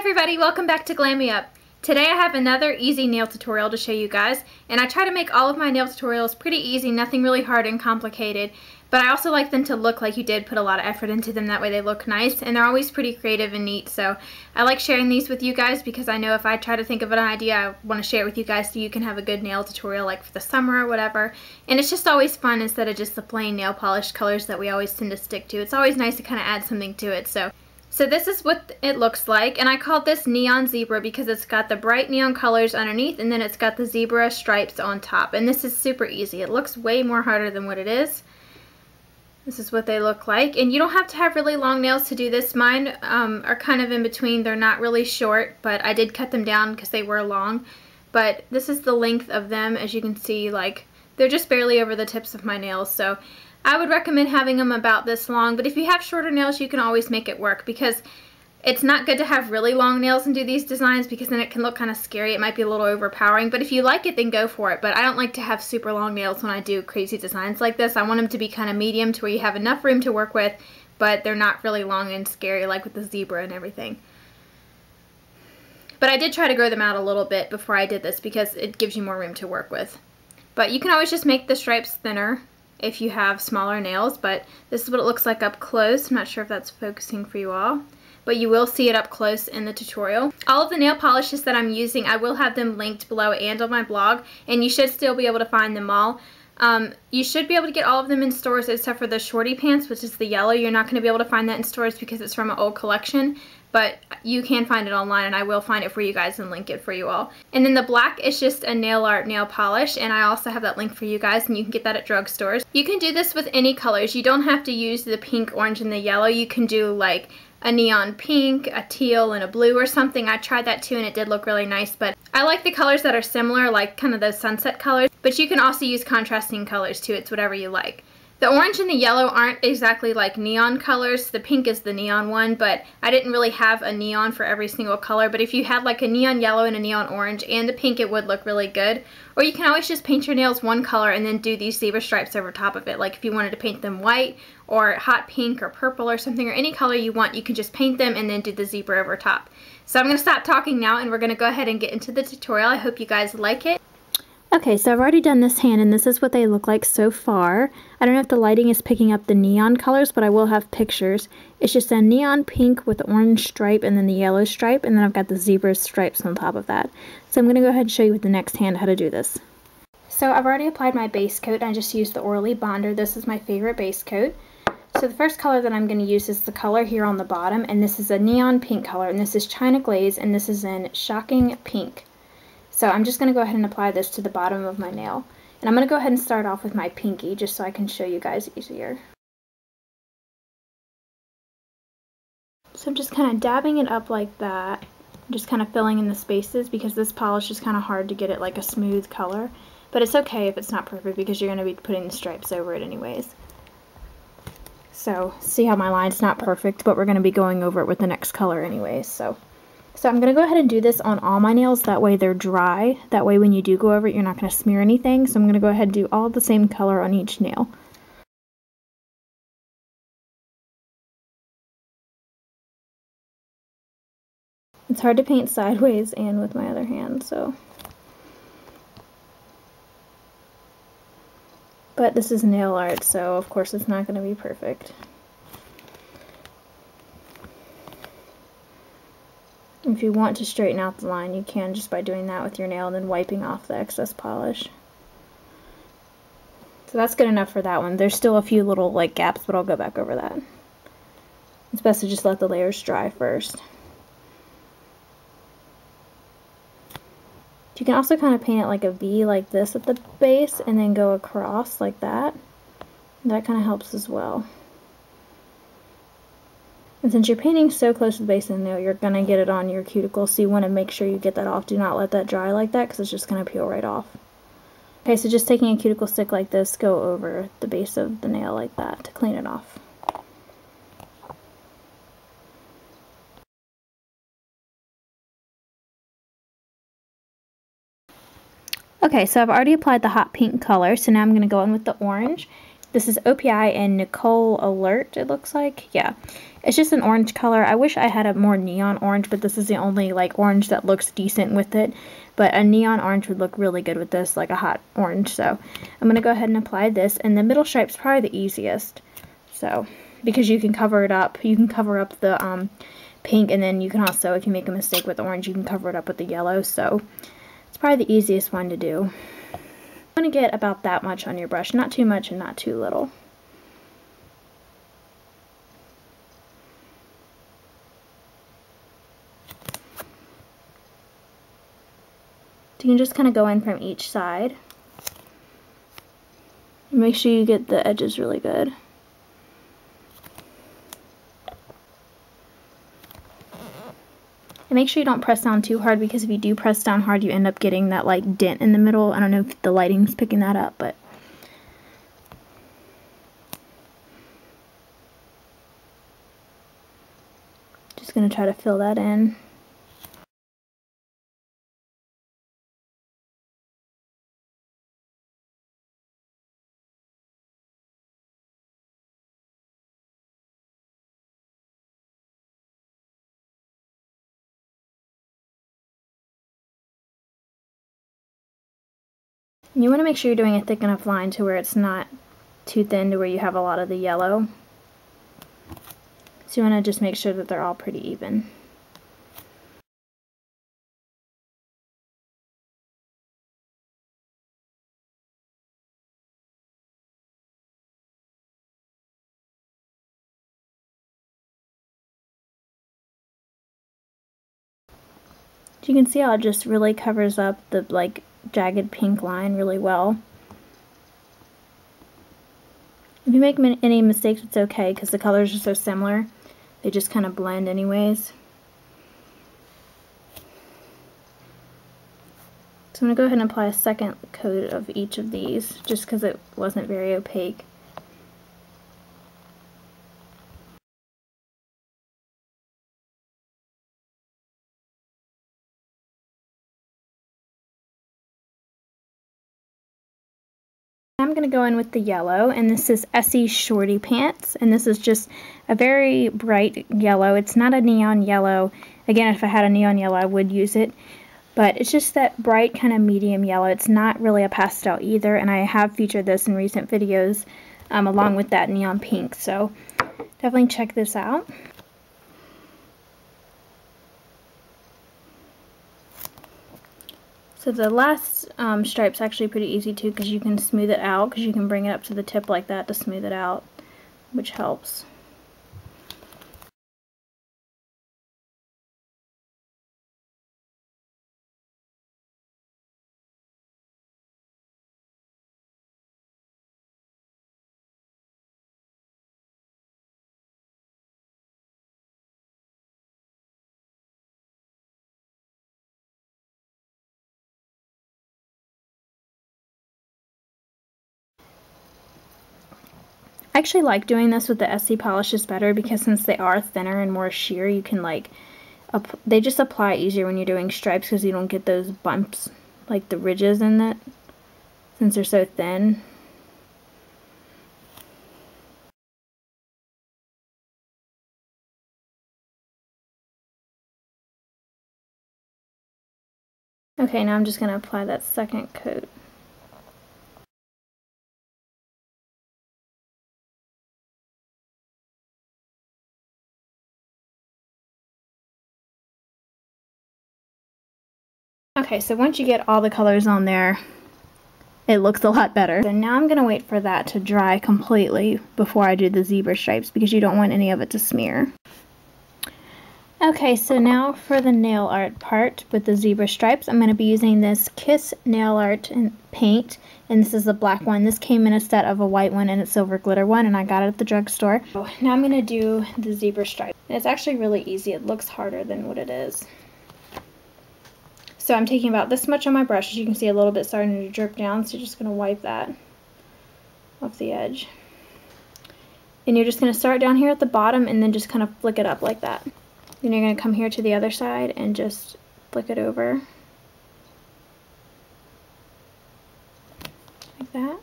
everybody, welcome back to Glam-me-up. Today I have another easy nail tutorial to show you guys, and I try to make all of my nail tutorials pretty easy, nothing really hard and complicated, but I also like them to look like you did put a lot of effort into them, that way they look nice, and they're always pretty creative and neat, so I like sharing these with you guys because I know if I try to think of an idea, I want to share it with you guys so you can have a good nail tutorial like for the summer or whatever, and it's just always fun instead of just the plain nail polish colors that we always tend to stick to. It's always nice to kind of add something to it, So this is what it looks like, and I called this Neon Zebra because it's got the bright neon colors underneath and then it's got the zebra stripes on top, and this is super easy. It looks way more harder than what it is. This is what they look like, and you don't have to have really long nails to do this. Mine are kind of in between. They're not really short, but I did cut them down because they were long, but this is the length of them. As you can see, like, they're just barely over the tips of my nails, so I would recommend having them about this long, but if you have shorter nails, you can always make it work because it's not good to have really long nails and do these designs because then it can look kind of scary. It might be a little overpowering, but if you like it, then go for it. But I don't like to have super long nails when I do crazy designs like this. I want them to be kind of medium to where you have enough room to work with, but they're not really long and scary like with the zebra and everything. But I did try to grow them out a little bit before I did this because it gives you more room to work with. But you can always just make the stripes thinner if you have smaller nails, but this is what it looks like up close. I'm not sure if that's focusing for you all, but you will see it up close in the tutorial. All of the nail polishes that I'm using, I will have them linked below and on my blog, and you should still be able to find them all. You should be able to get all of them in stores except for the shorty pants, which is the yellow. You're not going to be able to find that in stores because it's from an old collection, but you can find it online, and I will find it for you guys and link it for you all. And then the black is just a nail art nail polish, and I also have that link for you guys, and you can get that at drugstores. You can do this with any colors. You don't have to use the pink, orange, and the yellow. You can do like a neon pink, a teal, and a blue or something. I tried that too, and it did look really nice, but I like the colors that are similar, like kind of those sunset colors, but you can also use contrasting colors too. It's whatever you like. The orange and the yellow aren't exactly like neon colors. The pink is the neon one, but I didn't really have a neon for every single color. But if you had like a neon yellow and a neon orange and the pink, it would look really good. Or you can always just paint your nails one color and then do these zebra stripes over top of it. Like if you wanted to paint them white or hot pink or purple or something, or any color you want, you can just paint them and then do the zebra over top. So I'm going to stop talking now and we're going to go ahead and get into the tutorial. I hope you guys like it. Okay, so I've already done this hand, and this is what they look like so far. I don't know if the lighting is picking up the neon colors, but I will have pictures. It's just a neon pink with the orange stripe and then the yellow stripe, and then I've got the zebra stripes on top of that. So I'm going to go ahead and show you with the next hand how to do this. So I've already applied my base coat. I just used the Orly Bonder. This is my favorite base coat. So the first color that I'm going to use is the color here on the bottom, and this is a neon pink color, and this is China Glaze, and this is in Shocking Pink. So I'm just going to go ahead and apply this to the bottom of my nail. And I'm going to go ahead and start off with my pinky just so I can show you guys easier. So I'm just kind of dabbing it up like that. Just kind of filling in the spaces because this polish is kind of hard to get it like a smooth color. But it's okay if it's not perfect because you're going to be putting the stripes over it anyways. So see how my line's not perfect, but we're going to be going over it with the next color anyways. So I'm going to go ahead and do this on all my nails, that way they're dry. That way when you do go over it, you're not going to smear anything. So I'm going to go ahead and do all the same color on each nail. It's hard to paint sideways and with my other hand, so. But this is nail art, so of course it's not going to be perfect. If you want to straighten out the line, you can just by doing that with your nail and then wiping off the excess polish. So that's good enough for that one. There's still a few little like gaps, but I'll go back over that. It's best to just let the layers dry first. You can also kind of paint it like a V like this at the base and then go across like that. That kind of helps as well. And since you're painting so close to the base of the nail, you're going to get it on your cuticle, so you want to make sure you get that off. Do not let that dry like that because it's just going to peel right off. Okay, so just taking a cuticle stick like this, go over the base of the nail like that to clean it off. Okay, so I've already applied the hot pink color, so now I'm going to go in with the orange. This is OPI and Nicole Alert, it looks like. Yeah, it's just an orange color. I wish I had a more neon orange, but this is the only like orange that looks decent with it. But a neon orange would look really good with this, like a hot orange. So I'm going to go ahead and apply this. And the middle stripe's probably the easiest. So, because you can cover it up. You can cover up the pink, and then you can also, if you make a mistake with orange, you can cover it up with the yellow. So it's probably the easiest one to do. I'm going to get about that much on your brush. Not too much and not too little. So you can just kind of go in from each side. Make sure you get the edges really good. And make sure you don't press down too hard, because if you do press down hard, you end up getting that like dent in the middle. I don't know if the lighting's picking that up, but just going to try to fill that in. You want to make sure you're doing a thick enough line to where it's not too thin to where you have a lot of the yellow. So you want to just make sure that they're all pretty even. So you can see how it just really covers up the like jagged pink line really well. If you make any mistakes, it's okay, because the colors are so similar. They just kind of blend anyways. So I'm going to go ahead and apply a second coat of each of these, just because it wasn't very opaque. I'm going to go in with the yellow, and this is Essie Shorty Pants, and this is just a very bright yellow. It's not a neon yellow. Again, if I had a neon yellow, I would use it, but it's just that bright kind of medium yellow. It's not really a pastel either, and I have featured this in recent videos along with that neon pink, so definitely check this out. So the last stripe's actually pretty easy too, because you can smooth it out, because you can bring it up to the tip like that to smooth it out, which helps. I actually like doing this with the Essie polishes better, because since they are thinner and more sheer, you can like, they just apply easier when you're doing stripes, because you don't get those bumps, like the ridges in it, since they're so thin. Okay, now I'm just going to apply that second coat. Okay, so once you get all the colors on there, it looks a lot better. So now I'm going to wait for that to dry completely before I do the zebra stripes, because you don't want any of it to smear. Okay, so now for the nail art part with the zebra stripes, I'm going to be using this Kiss Nail Art and paint, and this is the black one. This came in a set of a white one and a silver glitter one, and I got it at the drugstore. So now I'm going to do the zebra stripe. And it's actually really easy. It looks harder than what it is. So I'm taking about this much on my brush. As you can see, a little bit starting to drip down, so you're just going to wipe that off the edge. And you're just going to start down here at the bottom and then just kind of flick it up like that. Then you're going to come here to the other side and just flick it over like that.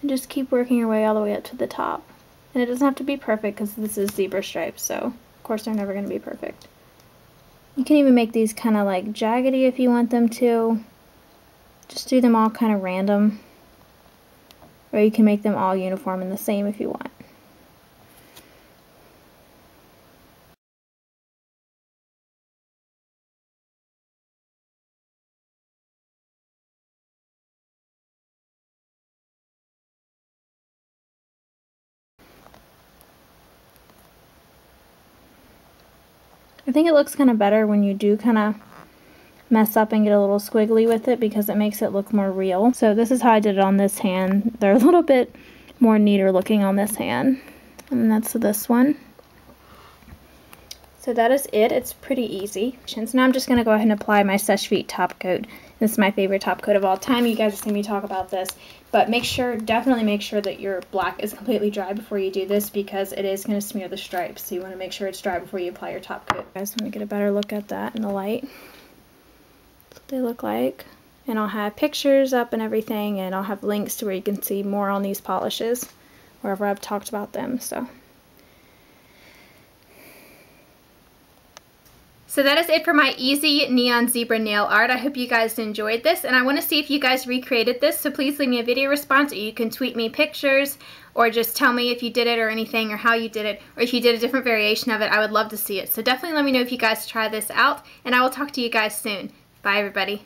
And just keep working your way all the way up to the top. And it doesn't have to be perfect because this is zebra stripes, so of course they're never going to be perfect. You can even make these kind of like jaggedy if you want them to. Just do them all kind of random. Or you can make them all uniform and the same if you want. I think it looks kind of better when you do kind of mess up and get a little squiggly with it because it makes it look more real. So this is how I did it on this hand. They're a little bit more neater looking on this hand. And that's this one. So that is it. It's pretty easy. So now I'm just going to go ahead and apply my Seche Vite top coat. This is my favorite top coat of all time. You guys have seen me talk about this. But make sure, definitely make sure that your black is completely dry before you do this because it is going to smear the stripes. So you want to make sure it's dry before you apply your top coat. Guys, let me get a better look at that in the light. That's what they look like. And I'll have pictures up and everything, and I'll have links to where you can see more on these polishes wherever I've talked about them. So that is it for my easy neon zebra nail art. I hope you guys enjoyed this, and I want to see if you guys recreated this, so please leave me a video response, or you can tweet me pictures, or just tell me if you did it or anything, or how you did it, or if you did a different variation of it. I would love to see it. So definitely let me know if you guys try this out, and I will talk to you guys soon. Bye everybody.